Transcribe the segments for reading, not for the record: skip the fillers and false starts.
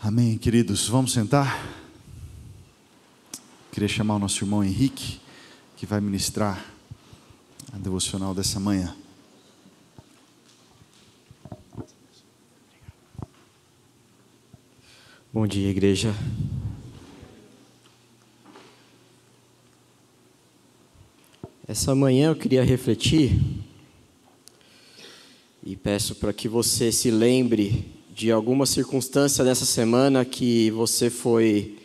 Amém, queridos. Vamos sentar? Queria chamar o nosso irmão Henrique, que vai ministrar a devocional dessa manhã. Bom dia, igreja. Essa manhã eu queria refletir e peço para que você se lembre de alguma circunstância dessa semana que você foi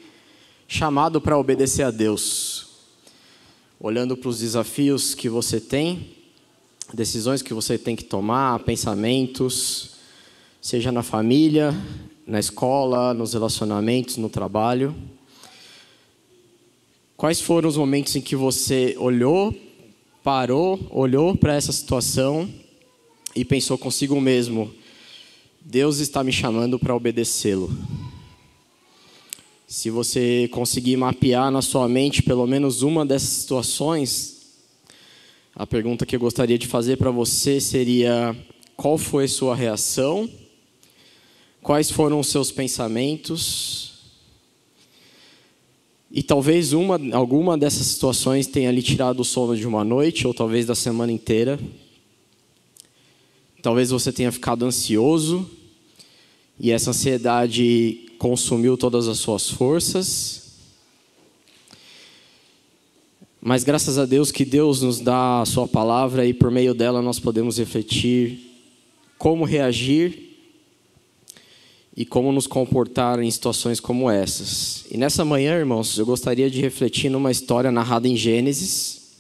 chamado para obedecer a Deus. Olhando para os desafios que você tem, decisões que você tem que tomar, pensamentos, seja na família, na escola, nos relacionamentos, no trabalho. Quais foram os momentos em que você olhou para essa situação e pensou consigo mesmo: Deus está me chamando para obedecê-lo? Se você conseguir mapear na sua mente pelo menos uma dessas situações, a pergunta que eu gostaria de fazer para você seria: qual foi a sua reação? Quais foram os seus pensamentos? E talvez alguma dessas situações tenha lhe tirado o sono de uma noite, ou talvez da semana inteira. Talvez você tenha ficado ansioso, e essa ansiedade consumiu todas as suas forças. Mas graças a Deus que Deus nos dá a sua palavra, e por meio dela nós podemos refletir como reagir e como nos comportar em situações como essas. E nessa manhã, irmãos, eu gostaria de refletir numa história narrada em Gênesis,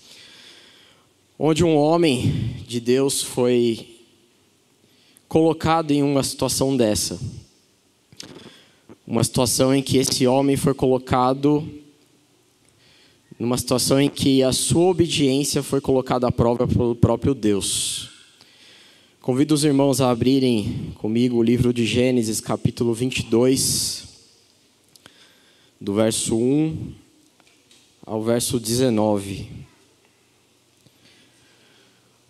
onde um homem de Deus foi colocado em uma situação dessa. Uma situação em que esse homem foi colocado numa situação em que a sua obediência foi colocada à prova pelo próprio Deus. Convido os irmãos a abrirem comigo o livro de Gênesis, capítulo 22, do verso 1 ao verso 19.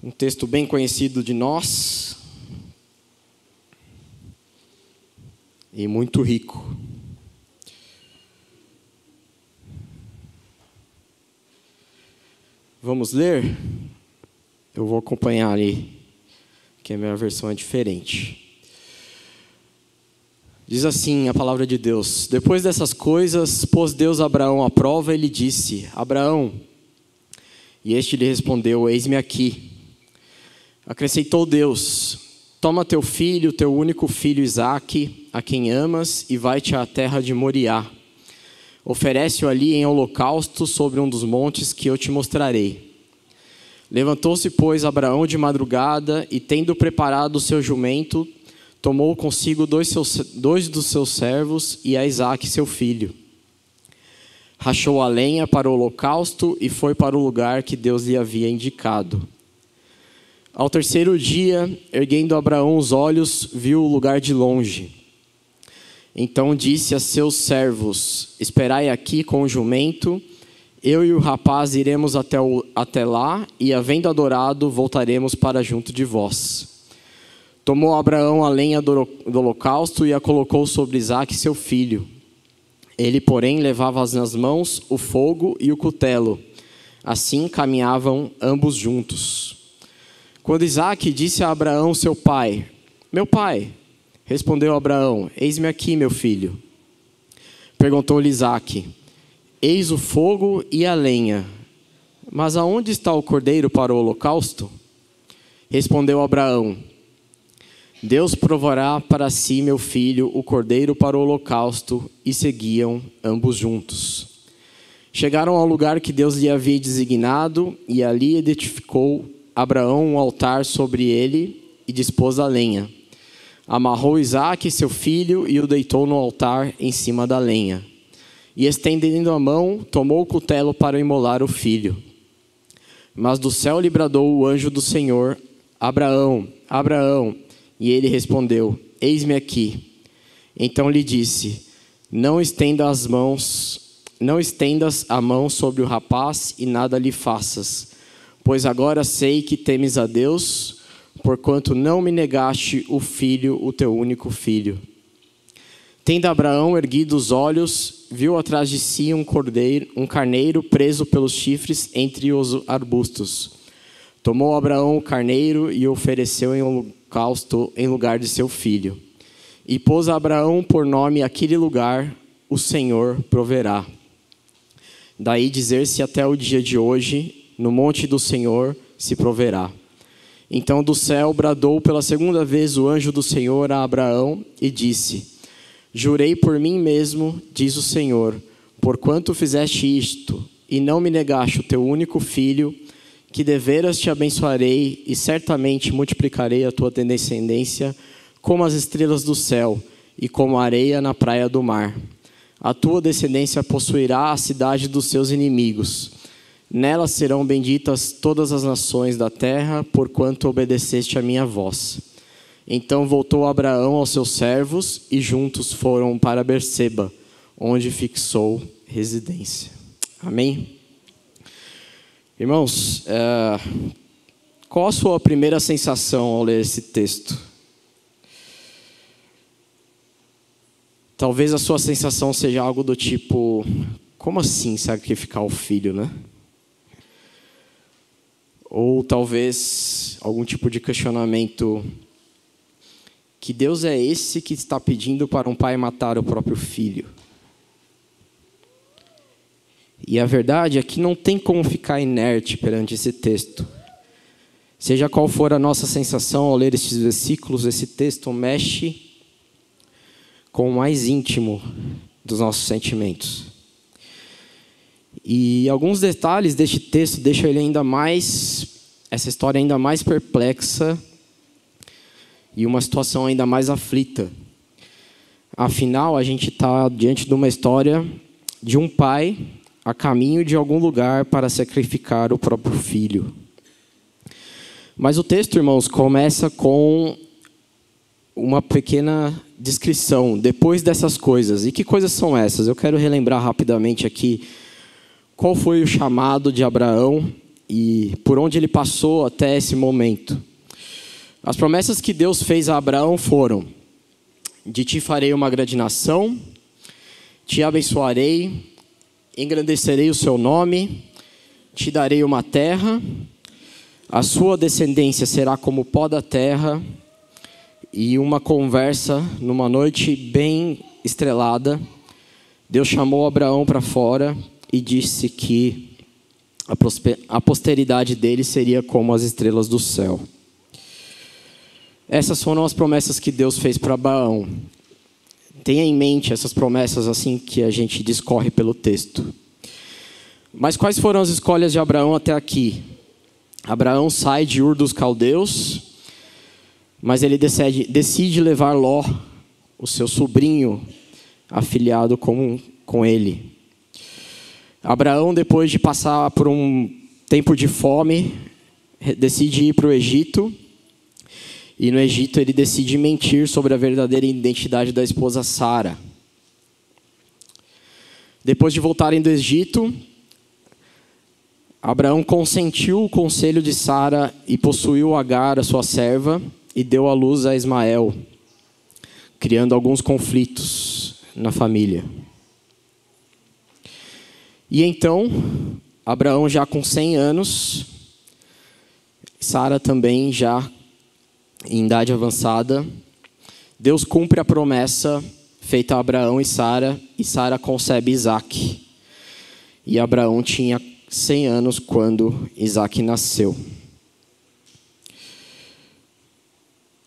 Um texto bem conhecido de nós e muito rico. Vamos ler? Eu vou acompanhar ali, que a minha versão é diferente. Diz assim a palavra de Deus: depois dessas coisas, pôs Deus Abraão à prova e lhe disse: Abraão. E este lhe respondeu: eis-me aqui. Acrescentou Deus: toma teu filho, teu único filho Isaque, a quem amas, e vai-te à terra de Moriá. Oferece-o ali em holocausto sobre um dos montes que eu te mostrarei. Levantou-se, pois, Abraão de madrugada, e tendo preparado o seu jumento, tomou consigo dois dos seus servos e a Isaque seu filho. Rachou a lenha para o holocausto e foi para o lugar que Deus lhe havia indicado. Ao terceiro dia, erguendo Abraão os olhos, viu o lugar de longe. Então disse a seus servos: esperai aqui com o jumento, eu e o rapaz iremos até lá, e havendo adorado, voltaremos para junto de vós. Tomou Abraão a lenha do holocausto e a colocou sobre Isaque seu filho. Ele, porém, levava nas mãos o fogo e o cutelo. Assim caminhavam ambos juntos. Quando Isaque disse a Abraão, seu pai: meu pai. Respondeu Abraão: eis-me aqui, meu filho. Perguntou-lhe Isaque: eis o fogo e a lenha, mas aonde está o cordeiro para o holocausto? Respondeu Abraão: Deus provará para si, meu filho, o cordeiro para o holocausto. E seguiam ambos juntos. Chegaram ao lugar que Deus lhe havia designado, e ali edificou Abraão um altar sobre ele e dispôs a lenha. Amarrou Isaque, seu filho, e o deitou no altar em cima da lenha. E estendendo a mão, tomou o cutelo para imolar o filho. Mas do céu lhe bradou o anjo do Senhor: Abraão, Abraão. E ele respondeu: eis-me aqui. Então lhe disse: não estendas a mão sobre o rapaz e nada lhe faças, pois agora sei que temes a Deus, porquanto não me negaste o filho, o teu único filho. Tendo Abraão erguido os olhos, viu atrás de si um carneiro preso pelos chifres entre os arbustos. Tomou Abraão o carneiro e o ofereceu em holocausto em lugar de seu filho. E pôs a Abraão por nome aquele lugar, o Senhor proverá. Daí dizer-se até o dia de hoje, no monte do Senhor se proverá. Então do céu bradou pela segunda vez o anjo do Senhor a Abraão e disse: Jurei por mim mesmo, diz o Senhor, porquanto fizeste isto, e não me negaste o teu único filho, que deveras te abençoarei, e certamente multiplicarei a tua descendência como as estrelas do céu, e como a areia na praia do mar. A tua descendência possuirá a cidade dos seus inimigos. Nela serão benditas todas as nações da terra, porquanto obedeceste a minha voz. Então voltou Abraão aos seus servos e juntos foram para Berseba, onde fixou residência. Amém? Irmãos, qual a sua primeira sensação ao ler esse texto? Talvez a sua sensação seja algo do tipo: como assim sacrificar o filho, né? Ou talvez algum tipo de questionamento: que Deus é esse que está pedindo para um pai matar o próprio filho? E a verdade é que não tem como ficar inerte perante esse texto. Seja qual for a nossa sensação ao ler estes versículos, esse texto mexe com o mais íntimo dos nossos sentimentos. E alguns detalhes deste texto deixam essa história ainda mais perplexa e uma situação ainda mais aflita. Afinal, a gente está diante de uma história de um pai a caminho de algum lugar para sacrificar o próprio filho. Mas o texto, irmãos, começa com uma pequena descrição, depois dessas coisas. E que coisas são essas? Eu quero relembrar rapidamente aqui qual foi o chamado de Abraão e por onde ele passou até esse momento. As promessas que Deus fez a Abraão foram: de ti farei uma grande nação, te abençoarei, engrandecerei o seu nome, te darei uma terra, a sua descendência será como o pó da terra. E uma conversa numa noite bem estrelada, Deus chamou Abraão para fora e disse que a posteridade dele seria como as estrelas do céu. Essas foram as promessas que Deus fez para Abraão. Tenha em mente essas promessas assim que a gente discorre pelo texto. Mas quais foram as escolhas de Abraão até aqui? Abraão sai de Ur dos Caldeus, mas ele decide levar Ló, o seu sobrinho, afilhado com ele. Abraão, depois de passar por um tempo de fome, decide ir para o Egito. E no Egito ele decide mentir sobre a verdadeira identidade da esposa Sara. Depois de voltarem do Egito, Abraão consentiu o conselho de Sara e possuiu Agar, a sua serva, e deu à luz a Ismael, criando alguns conflitos na família. E então, Abraão já com 100 anos, Sara também já em idade avançada, Deus cumpre a promessa feita a Abraão e Sara concebe Isaque. E Abraão tinha 100 anos quando Isaque nasceu.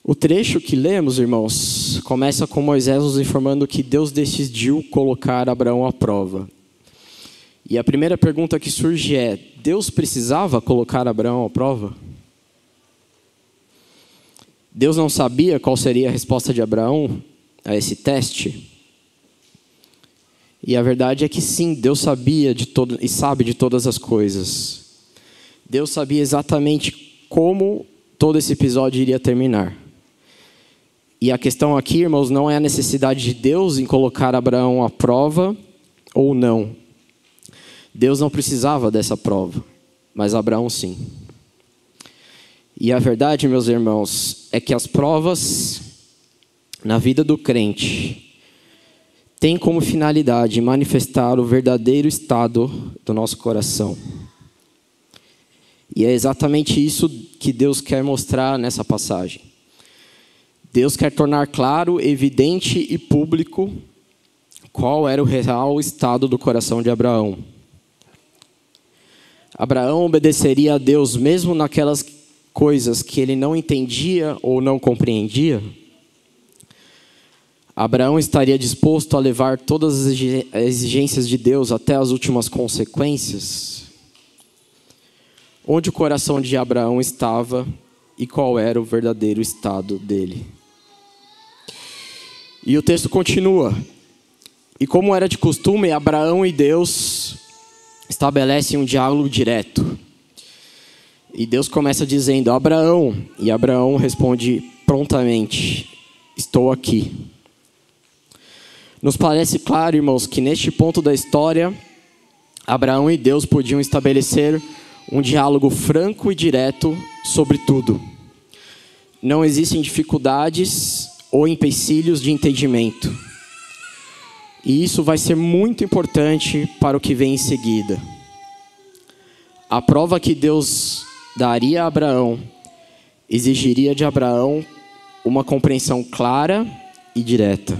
O trecho que lemos, irmãos, começa com Moisés nos informando que Deus decidiu colocar Abraão à prova. E a primeira pergunta que surge é: Deus precisava colocar Abraão à prova? Deus não sabia qual seria a resposta de Abraão a esse teste? E a verdade é que sim, Deus sabia e sabe de todas as coisas. Deus sabia exatamente como todo esse episódio iria terminar. E a questão aqui, irmãos, não é a necessidade de Deus em colocar Abraão à prova ou não. Deus não precisava dessa prova, mas Abraão sim. E a verdade, meus irmãos, é que as provas na vida do crente tem como finalidade manifestar o verdadeiro estado do nosso coração. E é exatamente isso que Deus quer mostrar nessa passagem. Deus quer tornar claro, evidente e público qual era o real estado do coração de Abraão. Abraão obedeceria a Deus mesmo naquelas coisas que ele não entendia ou não compreendia? Abraão estaria disposto a levar todas as exigências de Deus até as últimas consequências? Onde o coração de Abraão estava e qual era o verdadeiro estado dele? E o texto continua. E como era de costume, Abraão e Deus estabelecem um diálogo direto. E Deus começa dizendo: Abraão. E Abraão responde prontamente: estou aqui. Nos parece claro, irmãos, que neste ponto da história, Abraão e Deus podiam estabelecer um diálogo franco e direto sobre tudo. Não existem dificuldades ou empecilhos de entendimento. E isso vai ser muito importante para o que vem em seguida. A prova que Deus daria a Abraão exigiria de Abraão uma compreensão clara e direta.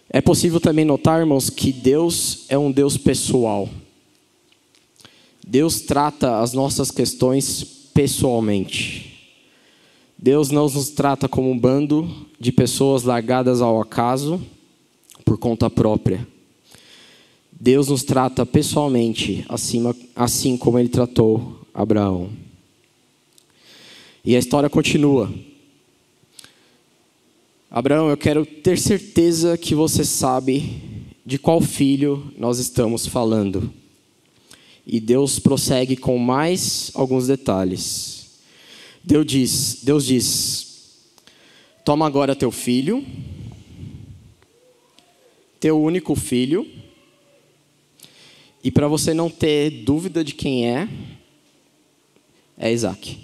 É possível também notar, irmãos, que Deus é um Deus pessoal. Deus trata as nossas questões pessoalmente. Deus não nos trata como um bando de pessoas largadas ao acaso por conta própria. Deus nos trata pessoalmente, assim como Ele tratou Abraão. E a história continua. Abraão, eu quero ter certeza que você sabe de qual filho nós estamos falando. E Deus prossegue com mais alguns detalhes. Deus diz: toma agora teu filho, teu único filho, e para você não ter dúvida de quem é Isaac.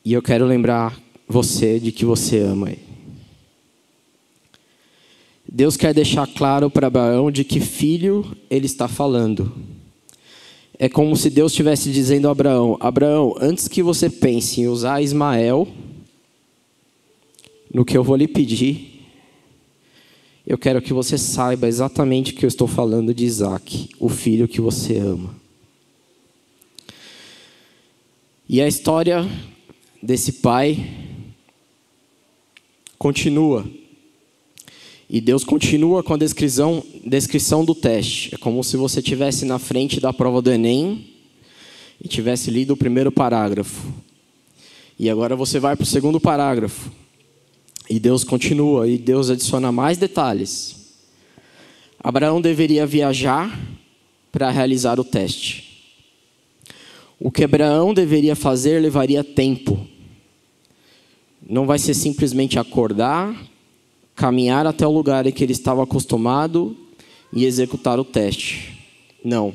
E eu quero lembrar você de que você ama ele. Deus quer deixar claro para Abraão de que filho ele está falando. É como se Deus estivesse dizendo a Abraão: Abraão, antes que você pense em usar Ismael, no que eu vou lhe pedir, eu quero que você saiba exatamente que eu estou falando de Isaac, o filho que você ama. E a história desse pai continua. E Deus continua com a descrição do teste. É como se você estivesse na frente da prova do Enem e tivesse lido o primeiro parágrafo. E agora você vai para o segundo parágrafo. E Deus continua, e Deus adiciona mais detalhes. Abraão deveria viajar para realizar o teste. O que Abraão deveria fazer levaria tempo. Não vai ser simplesmente acordar, caminhar até o lugar em que ele estava acostumado e executar o teste. Não.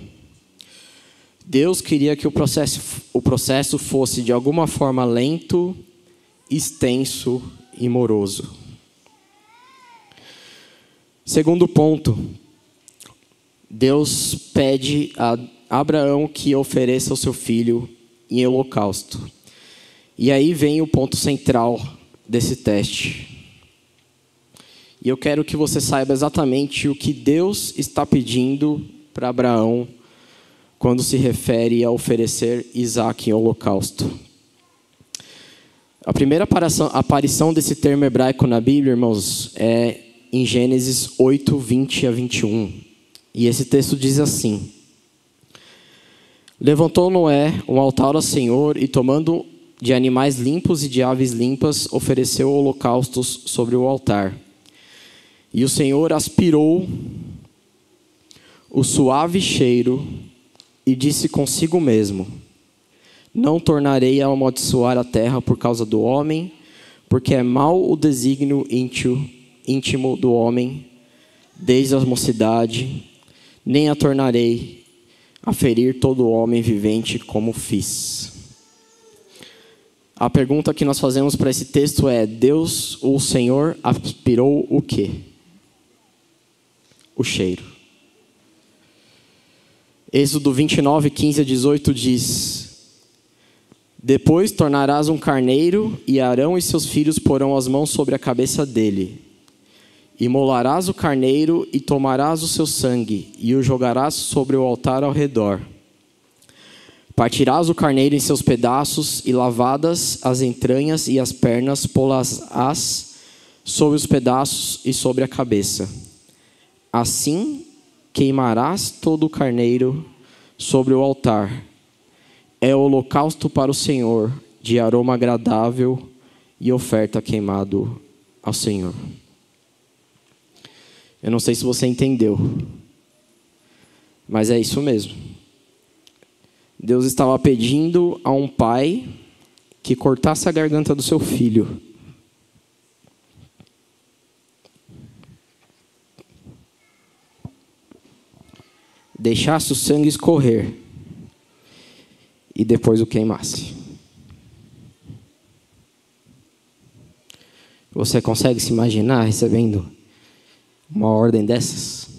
Deus queria que o processo fosse de alguma forma lento, extenso e moroso. Segundo ponto, Deus pede a Abraão que ofereça o seu filho em holocausto. E aí vem o ponto central desse teste. E eu quero que você saiba exatamente o que Deus está pedindo para Abraão quando se refere a oferecer Isaac em holocausto. A primeira aparição desse termo hebraico na Bíblia, irmãos, é em Gênesis 8, 20 a 21. E esse texto diz assim: levantou Noé um altar ao Senhor e, tomando de animais limpos e de aves limpas, ofereceu holocaustos sobre o altar. E o Senhor aspirou o suave cheiro e disse consigo mesmo: não tornarei a amaldiçoar a terra por causa do homem, porque é mau o desígnio íntimo do homem desde a mocidade, nem a tornarei a ferir todo homem vivente como fiz. A pergunta que nós fazemos para esse texto é: Deus, o Senhor, aspirou o quê? O cheiro. Êxodo 29, 15 a 18 diz: Depois tornarás um carneiro, e Arão e seus filhos porão as mãos sobre a cabeça dele. Imolarás o carneiro e tomarás o seu sangue, e o jogarás sobre o altar ao redor. Partirás o carneiro em seus pedaços, e lavadas as entranhas e as pernas, pô-las-ás sobre os pedaços e sobre a cabeça. Assim queimarás todo o carneiro sobre o altar. É holocausto para o Senhor, de aroma agradável e oferta queimado ao Senhor. Eu não sei se você entendeu, mas é isso mesmo. Deus estava pedindo a um pai que cortasse a garganta do seu filho. Deixasse o sangue escorrer e depois o queimasse. Você consegue se imaginar recebendo uma ordem dessas?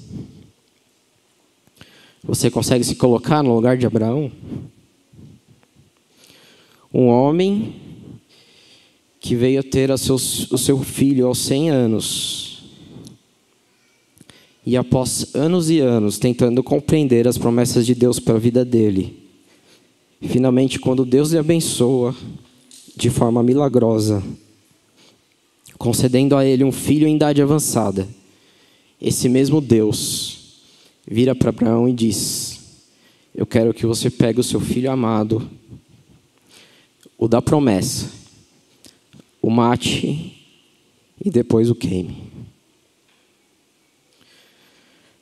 Você consegue se colocar no lugar de Abraão? Um homem que veio ter o seu filho aos 100 anos. E após anos e anos tentando compreender as promessas de Deus para a vida dele, finalmente, quando Deus lhe abençoa de forma milagrosa, concedendo a ele um filho em idade avançada, esse mesmo Deus vira para Abraão e diz: eu quero que você pegue o seu filho amado, o da promessa, o mate e depois o queime.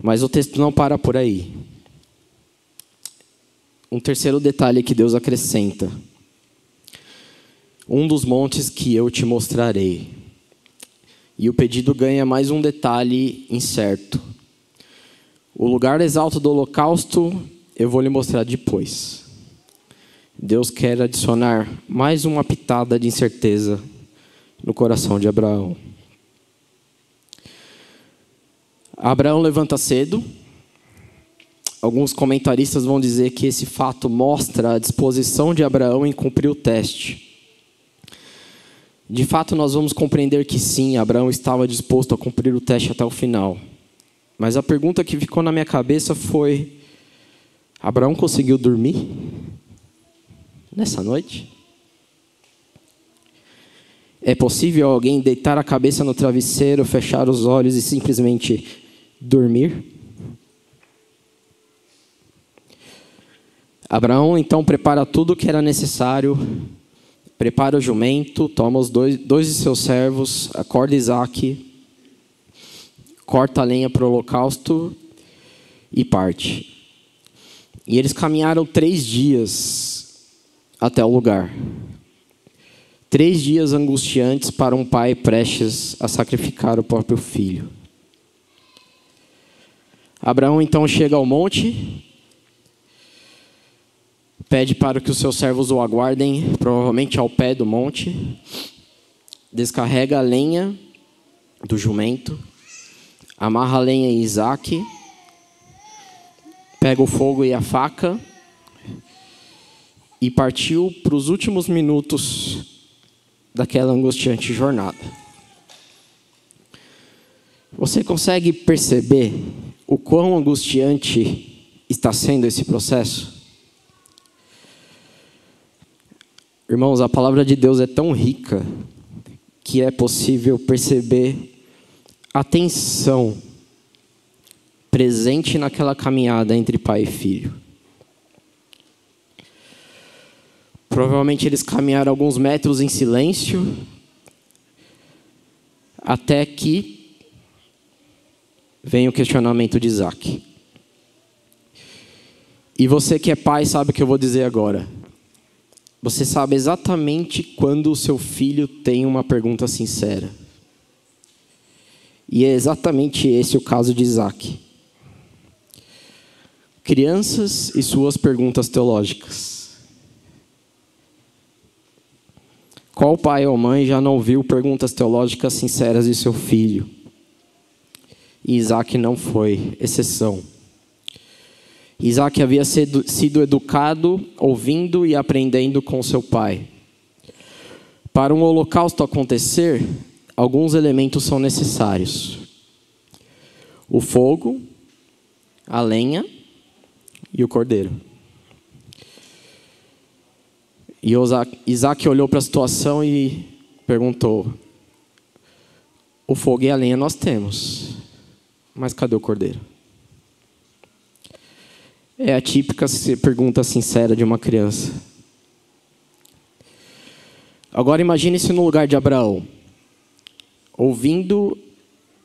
Mas o texto não para por aí. Um terceiro detalhe que Deus acrescenta: um dos montes que eu te mostrarei. E o pedido ganha mais um detalhe incerto. O lugar exalto do holocausto eu vou lhe mostrar depois. Deus quer adicionar mais uma pitada de incerteza no coração de Abraão. Abraão levanta cedo. Alguns comentaristas vão dizer que esse fato mostra a disposição de Abraão em cumprir o teste. De fato, nós vamos compreender que sim, Abraão estava disposto a cumprir o teste até o final. Mas a pergunta que ficou na minha cabeça foi: Abraão conseguiu dormir nessa noite? É possível alguém deitar a cabeça no travesseiro, fechar os olhos e simplesmente dormir? Abraão então prepara tudo o que era necessário, prepara o jumento, toma os dois de seus servos, acorda Isaque, corta a lenha para o holocausto e parte. E eles caminharam 3 dias até o lugar. 3 dias angustiantes para um pai prestes a sacrificar o próprio filho. Abraão então chega ao monte, pede para que os seus servos o aguardem, provavelmente ao pé do monte, descarrega a lenha do jumento, amarra a lenha em Isaque, pega o fogo e a faca e partiu para os últimos minutos daquela angustiante jornada. Você consegue perceber o quão angustiante está sendo esse processo? Irmãos, a palavra de Deus é tão rica que é possível perceber a tensão presente naquela caminhada entre pai e filho. Provavelmente eles caminharam alguns metros em silêncio, até que vem o questionamento de Isaque. E você que é pai sabe o que eu vou dizer agora. Você sabe exatamente quando o seu filho tem uma pergunta sincera. E é exatamente esse o caso de Isaque. Crianças e suas perguntas teológicas. Qual pai ou mãe já não ouviu perguntas teológicas sinceras de seu filho? E Isaac não foi exceção. Isaac havia sido educado, ouvindo e aprendendo com seu pai. Para um holocausto acontecer, alguns elementos são necessários: o fogo, a lenha e o cordeiro. E Isaac olhou para a situação e perguntou: o fogo e a lenha nós temos, mas cadê o cordeiro? É a típica pergunta sincera de uma criança. Agora imagine-se no lugar de Abraão, ouvindo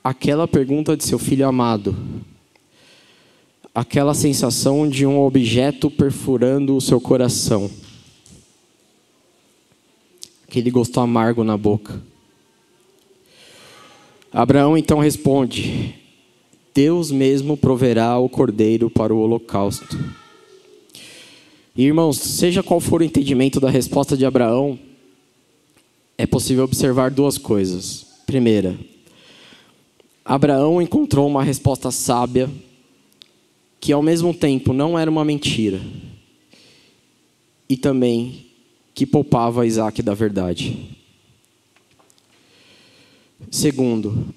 aquela pergunta de seu filho amado, aquela sensação de um objeto perfurando o seu coração, aquele gosto amargo na boca. Abraão então responde: Deus mesmo proverá o cordeiro para o holocausto. E, irmãos, seja qual for o entendimento da resposta de Abraão, é possível observar duas coisas. Primeira, Abraão encontrou uma resposta sábia, que ao mesmo tempo não era uma mentira, e também que poupava Isaac da verdade. Segundo,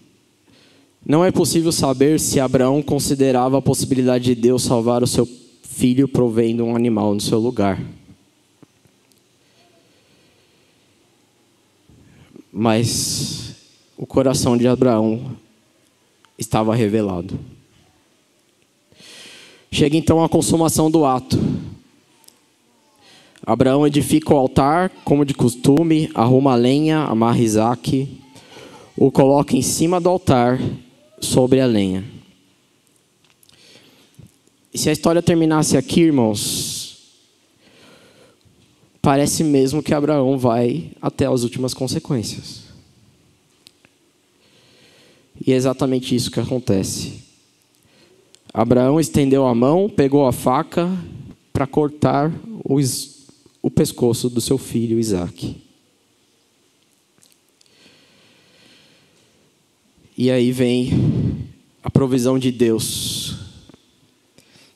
não é possível saber se Abraão considerava a possibilidade de Deus salvar o seu filho provendo um animal no seu lugar. Mas o coração de Abraão estava revelado. Chega então a consumação do ato. Abraão edifica o altar, como de costume, arruma a lenha, amarra Isaac, o coloca em cima do altar, sobre a lenha. E se a história terminasse aqui, irmãos, parece mesmo que Abraão vai até as últimas consequências. E é exatamente isso que acontece. Abraão estendeu a mão, pegou a faca para cortar o pescoço do seu filho Isaac. E aí vem a provisão de Deus,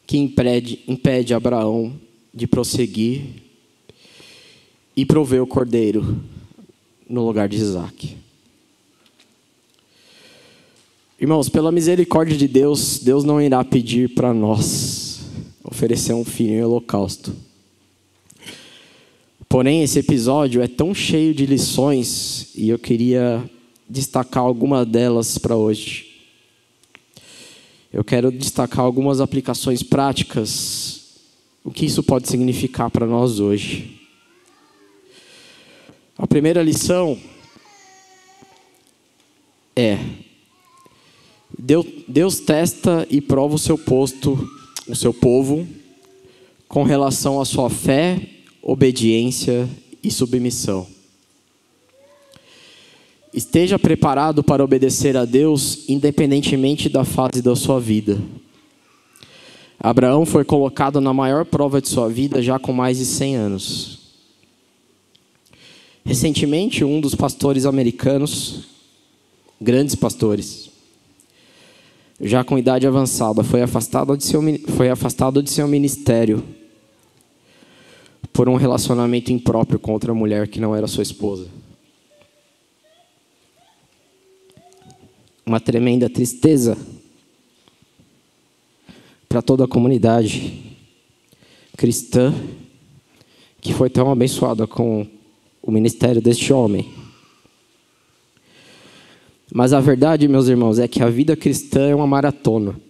que impede Abraão de prosseguir e prover o cordeiro no lugar de Isaac. Irmãos, pela misericórdia de Deus, Deus não irá pedir para nós oferecer um filho em holocausto. Porém, esse episódio é tão cheio de lições, e eu queria destacar alguma delas para hoje. Eu quero destacar algumas aplicações práticas, o que isso pode significar para nós hoje. A primeira lição é: Deus testa e prova o seu povo, com relação à sua fé, obediência e submissão. Esteja preparado para obedecer a Deus, independentemente da fase da sua vida. Abraão foi colocado na maior prova de sua vida já com mais de 100 anos. Recentemente, um dos pastores americanos, grandes pastores, já com idade avançada, foi afastado de seu ministério por um relacionamento impróprio com outra mulher que não era sua esposa. Uma tremenda tristeza para toda a comunidade cristã que foi tão abençoada com o ministério deste homem. Mas a verdade, meus irmãos, é que a vida cristã é uma maratona.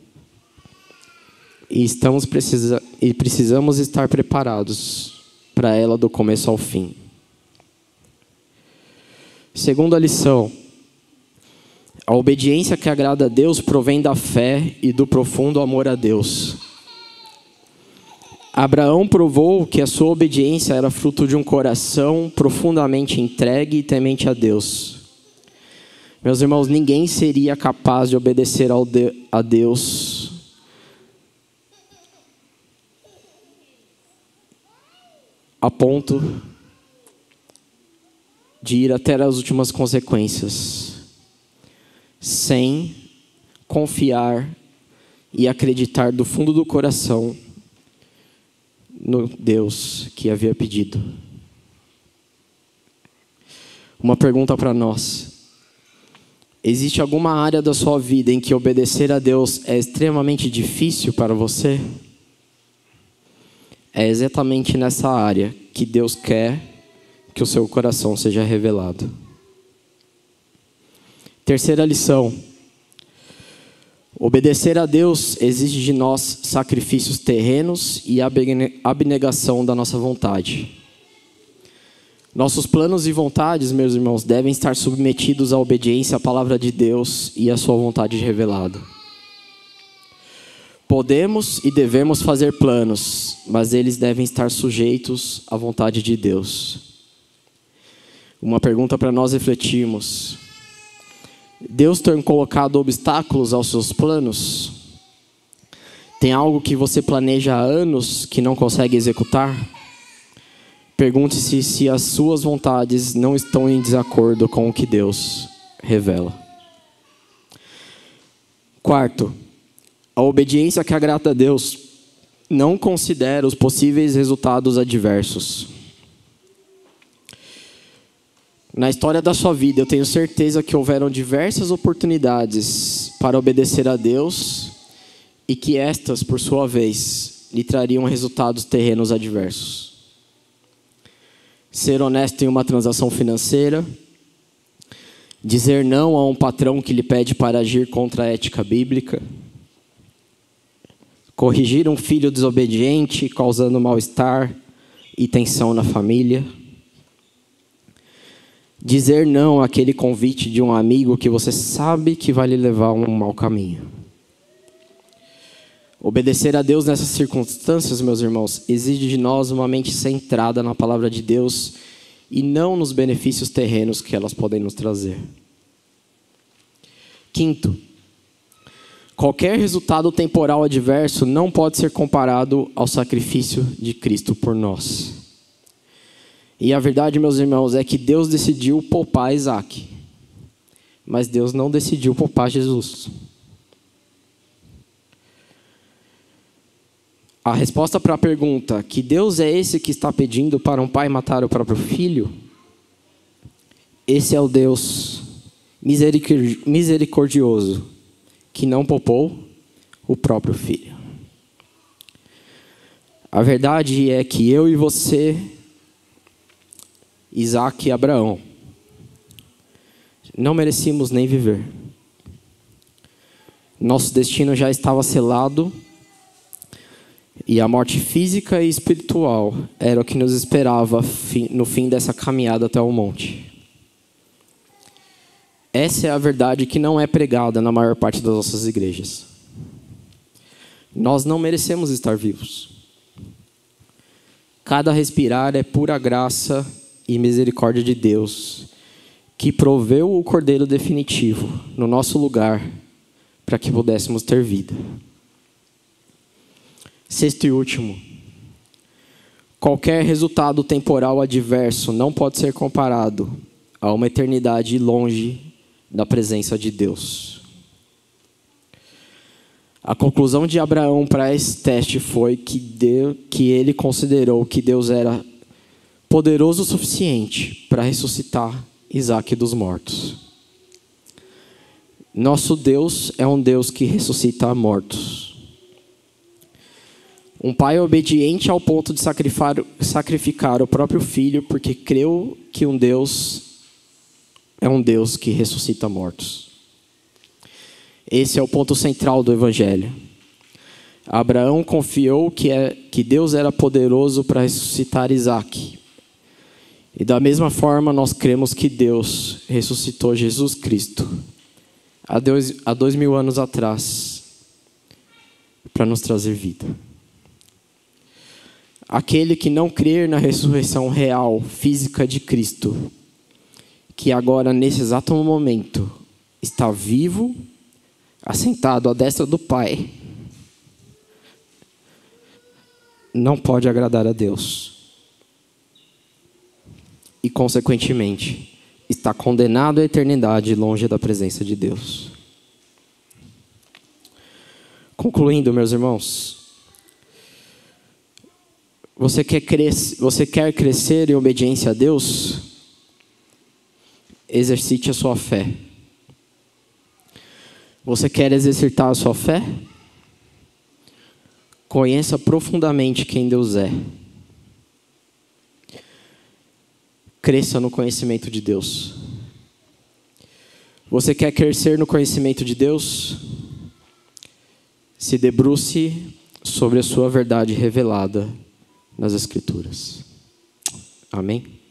E precisamos estar preparados para ela do começo ao fim. Segunda lição: a obediência que agrada a Deus provém da fé e do profundo amor a Deus. Abraão provou que a sua obediência era fruto de um coração profundamente entregue e temente a Deus. Meus irmãos, ninguém seria capaz de obedecer a Deus a ponto de ir até as últimas consequências, sem confiar e acreditar do fundo do coração no Deus que havia pedido. Uma pergunta para nós: existe alguma área da sua vida em que obedecer a Deus é extremamente difícil para você? É exatamente nessa área que Deus quer que o seu coração seja revelado. Terceira lição: obedecer a Deus exige de nós sacrifícios terrenos e abnegação da nossa vontade. Nossos planos e vontades, meus irmãos, devem estar submetidos à obediência à palavra de Deus e à sua vontade revelada. Podemos e devemos fazer planos, mas eles devem estar sujeitos à vontade de Deus. Uma pergunta para nós refletirmos: Deus tem colocado obstáculos aos seus planos? Tem algo que você planeja há anos que não consegue executar? Pergunte-se se as suas vontades não estão em desacordo com o que Deus revela. Quarto, a obediência que agrada a Deus não considera os possíveis resultados adversos. Na história da sua vida, eu tenho certeza que houveram diversas oportunidades para obedecer a Deus e que estas, por sua vez, lhe trariam resultados terrenos adversos. Ser honesto em uma transação financeira, dizer não a um patrão que lhe pede para agir contra a ética bíblica, corrigir um filho desobediente, causando mal-estar e tensão na família, dizer não àquele convite de um amigo que você sabe que vai lhe levar a um mau caminho. Obedecer a Deus nessas circunstâncias, meus irmãos, exige de nós uma mente centrada na palavra de Deus e não nos benefícios terrenos que elas podem nos trazer. Quinto, qualquer resultado temporal adverso não pode ser comparado ao sacrifício de Cristo por nós. E a verdade, meus irmãos, é que Deus decidiu poupar Isaac, mas Deus não decidiu poupar Jesus. A resposta para a pergunta, que Deus é esse que está pedindo para um pai matar o próprio filho? Esse é o Deus misericordioso, que não poupou o próprio filho. A verdade é que eu e você, Isaac e Abraão, não merecíamos nem viver. Nosso destino já estava selado e a morte física e espiritual era o que nos esperava no fim dessa caminhada até o monte. Essa é a verdade que não é pregada na maior parte das nossas igrejas. Nós não merecemos estar vivos. Cada respirar é pura graça e misericórdia de Deus, que proveu o Cordeiro definitivo no nosso lugar para que pudéssemos ter vida. Sexto e último, qualquer resultado temporal adverso não pode ser comparado a uma eternidade longe da presença de Deus. A conclusão de Abraão para esse teste foi que ele considerou que Deus era poderoso o suficiente para ressuscitar Isaac dos mortos. Nosso Deus é um Deus que ressuscita mortos. Um pai obediente ao ponto de sacrificar o próprio filho porque creu que um Deus é um Deus que ressuscita mortos. Esse é o ponto central do Evangelho. Abraão confiou que Deus era poderoso para ressuscitar Isaac. E da mesma forma nós cremos que Deus ressuscitou Jesus Cristo há 2000 anos atrás para nos trazer vida. Aquele que não crer na ressurreição real, física de Cristo, que agora, nesse exato momento, está vivo, assentado à destra do Pai, não pode agradar a Deus. E, consequentemente, está condenado à eternidade longe da presença de Deus. Concluindo, meus irmãos, você quer crescer em obediência a Deus? Exercite a sua fé. Você quer exercitar a sua fé? Conheça profundamente quem Deus é. Cresça no conhecimento de Deus. Você quer crescer no conhecimento de Deus? Se debruce sobre a sua verdade revelada nas Escrituras. Amém?